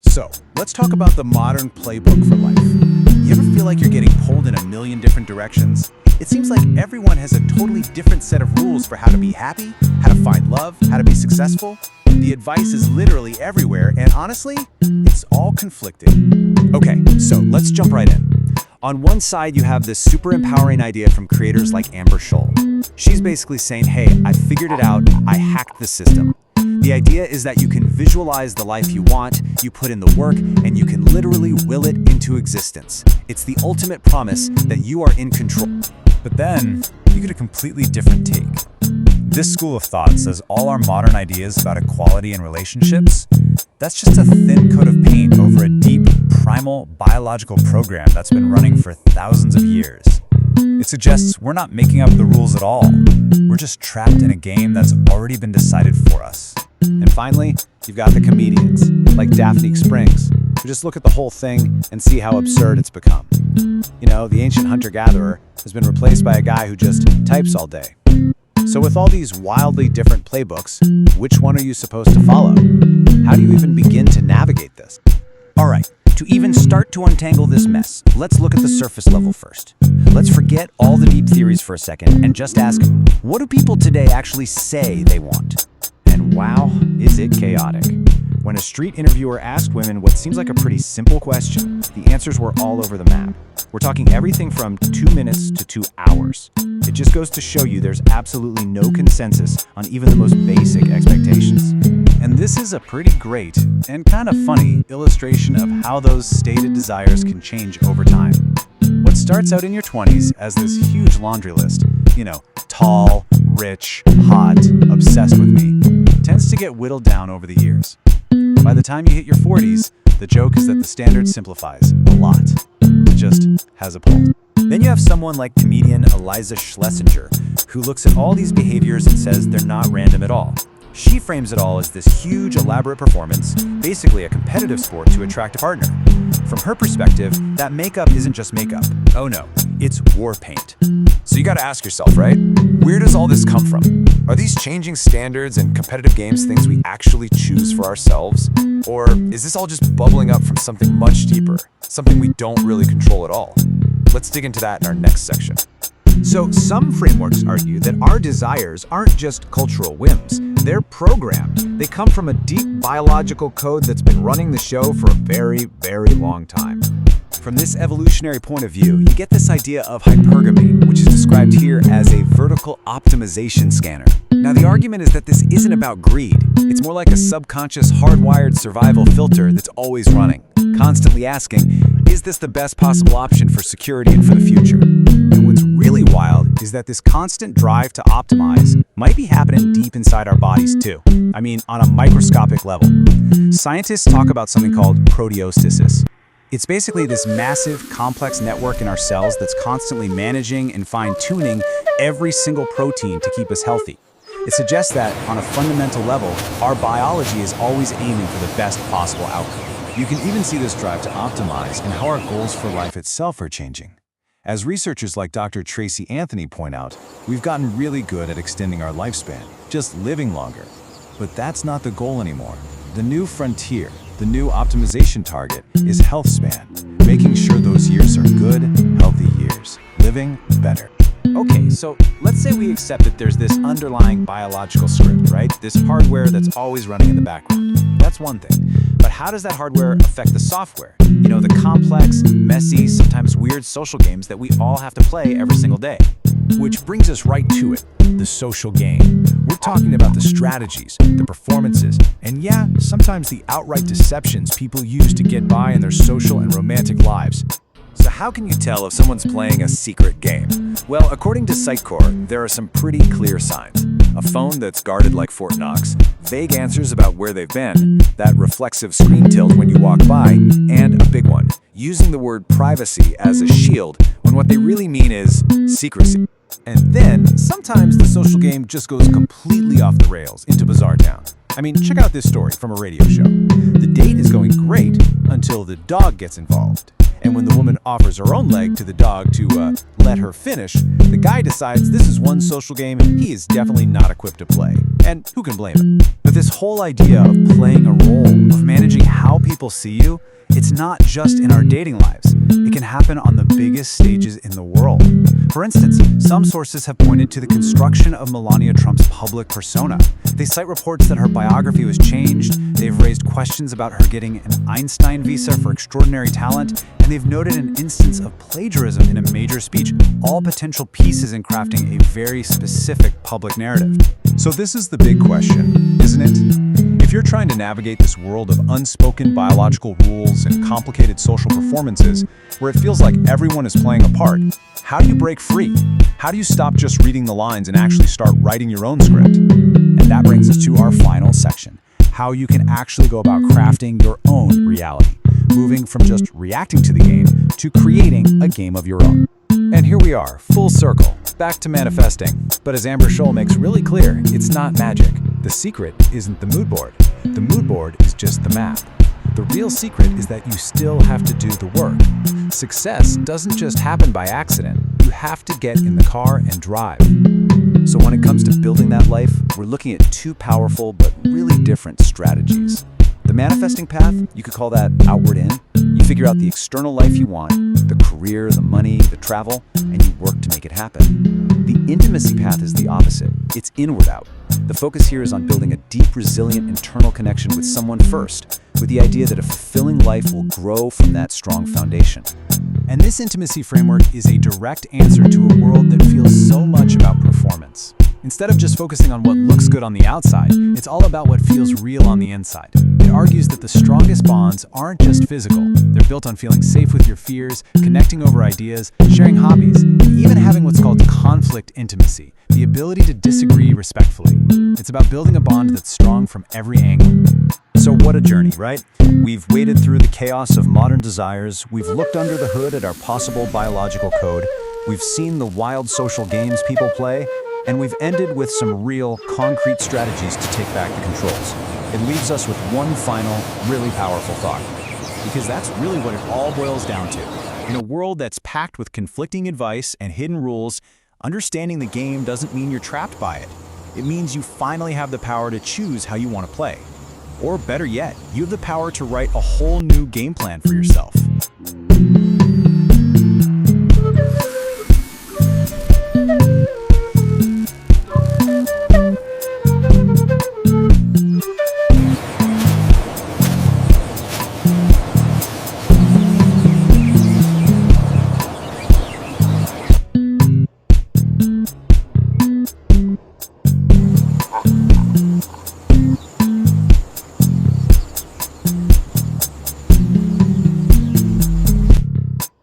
So, let's talk about the modern playbook for life. You ever feel like you're getting pulled in a million different directions? It seems like everyone has a totally different set of rules for how to be happy, how to find love, how to be successful. The advice is literally everywhere, and honestly, it's all conflicting. Okay, so let's jump right in. On one side, you have this super empowering idea from creators like Amber Scholl. She's basically saying, hey, I figured it out, I hacked the system. The idea is that you can visualize the life you want, you put in the work, and you can literally will it into existence. It's the ultimate promise that you are in control. But then, you get a completely different take. This school of thought says all our modern ideas about equality and relationships, that's just a thin coat of paint over a deep, primal, biological program that's been running for thousands of years. It suggests we're not making up the rules at all. We're just trapped in a game that's already been decided for us. And finally, you've got the comedians, like Daphne Springs, who just look at the whole thing and see how absurd it's become. You know, the ancient hunter-gatherer has been replaced by a guy who just types all day. So with all these wildly different playbooks, which one are you supposed to follow? How do you even begin to navigate this? All right, to even start to untangle this mess, let's look at the surface level first. Let's forget all the deep theories for a second and just ask, what do people today actually say they want? And wow, is it chaotic. When a street interviewer asked women what seems like a pretty simple question, the answers were all over the map. We're talking everything from 2 minutes to 2 hours. It just goes to show you there's absolutely no consensus on even the most basic expectations. And this is a pretty great and kind of funny illustration of how those stated desires can change over time. What starts out in your 20s as this huge laundry list, tall, rich, hot, obsessed with me, tends to get whittled down over the years. By the time you hit your 40s, the joke is that the standard simplifies a lot. It just has a pull. Then you have someone like comedian Eliza Schlesinger, who looks at all these behaviors and says they're not random at all. She frames it all as this huge, elaborate performance, basically a competitive sport to attract a partner. From her perspective, that makeup isn't just makeup. Oh no, it's war paint. So you gotta ask yourself, right? Where does all this come from? Are these changing standards and competitive games things we actually choose for ourselves? Or is this all just bubbling up from something much deeper, something we don't really control at all? Let's dig into that in our next section. So some frameworks argue that our desires aren't just cultural whims. They're programmed. They come from a deep biological code that's been running the show for a very, very long time. From this evolutionary point of view, you get this idea of hypergamy, which is described here as a vertical optimization scanner. Now, the argument is that this isn't about greed. It's more like a subconscious, hardwired survival filter that's always running, constantly asking, is this the best possible option for security and for the future? And what's really wild is that this constant drive to optimize might be happening deep inside our bodies too. I mean, on a microscopic level. Scientists talk about something called proteostasis. It's basically this massive, complex network in our cells that's constantly managing and fine-tuning every single protein to keep us healthy. It suggests that, on a fundamental level, our biology is always aiming for the best possible outcome. You can even see this drive to optimize in how our goals for life itself are changing. As researchers like Dr. Tracy Anthony point out, we've gotten really good at extending our lifespan, just living longer. But that's not the goal anymore. The new frontier, the new optimization target, is health span, making sure those years are good, healthy years, living better. Okay, so let's say we accept that there's this underlying biological script, right? This hardware that's always running in the background. That's one thing. But how does that hardware affect the software? The complex, messy, sometimes weird social games that we all have to play every single day. Which brings us right to it, the social game. We're talking about the strategies, the performances, and yeah, sometimes the outright deceptions people use to get by in their social and romantic lives. So how can you tell if someone's playing a secret game? Well, according to Sitecore, there are some pretty clear signs. A phone that's guarded like Fort Knox, vague answers about where they've been, that reflexive screen tilt when you walk by, and a big one, using the word privacy as a shield when what they really mean is secrecy. And then, sometimes the social game just goes completely off the rails into bizarre town. I mean, check out this story from a radio show. The date is going great until the dog gets involved. And when the woman offers her own leg to the dog to let her finish, the guy decides this is one social game he is definitely not equipped to play. And who can blame him? But this whole idea of playing a role, of managing how people see you, it's not just in our dating lives. It can happen on the biggest stages in the world. For instance, some sources have pointed to the construction of Melania Trump's public persona. They cite reports that her biography was changed, they've raised questions about her getting an Einstein visa for extraordinary talent, and they've noted an instance of plagiarism in a major speech, all potential pieces in crafting a very specific public narrative. So this is the big question, isn't it? If you're trying to navigate this world of unspoken biological rules and complicated social performances, where it feels like everyone is playing a part, how do you break free? How do you stop just reading the lines and actually start writing your own script? And that brings us to our final section, how you can actually go about crafting your own reality, moving from just reacting to the game to creating a game of your own. And here we are, full circle, back to manifesting. But as Amber Scholl makes really clear, it's not magic. The secret isn't the mood board. The mood board is just the map. The real secret is that you still have to do the work. Success doesn't just happen by accident. You have to get in the car and drive. So when it comes to building that life, we're looking at two powerful but really different strategies. The manifesting path, you could call that outward in. You figure out the external life you want, the career, the money, the travel, and you work to make it happen. The intimacy path is the opposite. It's inward out. The focus here is on building a deep, resilient internal connection with someone first, with the idea that a fulfilling life will grow from that strong foundation. And this intimacy framework is a direct answer to a world that feels so much about performance. Instead of just focusing on what looks good on the outside, it's all about what feels real on the inside. It argues that the strongest bonds aren't just physical. They're built on feeling safe with your fears, connecting over ideas, sharing hobbies, and even having what's called conflict intimacy, the ability to disagree respectfully. It's about building a bond that's strong from every angle. So what a journey, right? We've waded through the chaos of modern desires, we've looked under the hood at our possible biological code, we've seen the wild social games people play, and we've ended with some real, concrete strategies to take back the controls. It leaves us with one final, really powerful thought. Because that's really what it all boils down to. In a world that's packed with conflicting advice and hidden rules, understanding the game doesn't mean you're trapped by it. It means you finally have the power to choose how you want to play. Or better yet, you have the power to write a whole new game plan for yourself.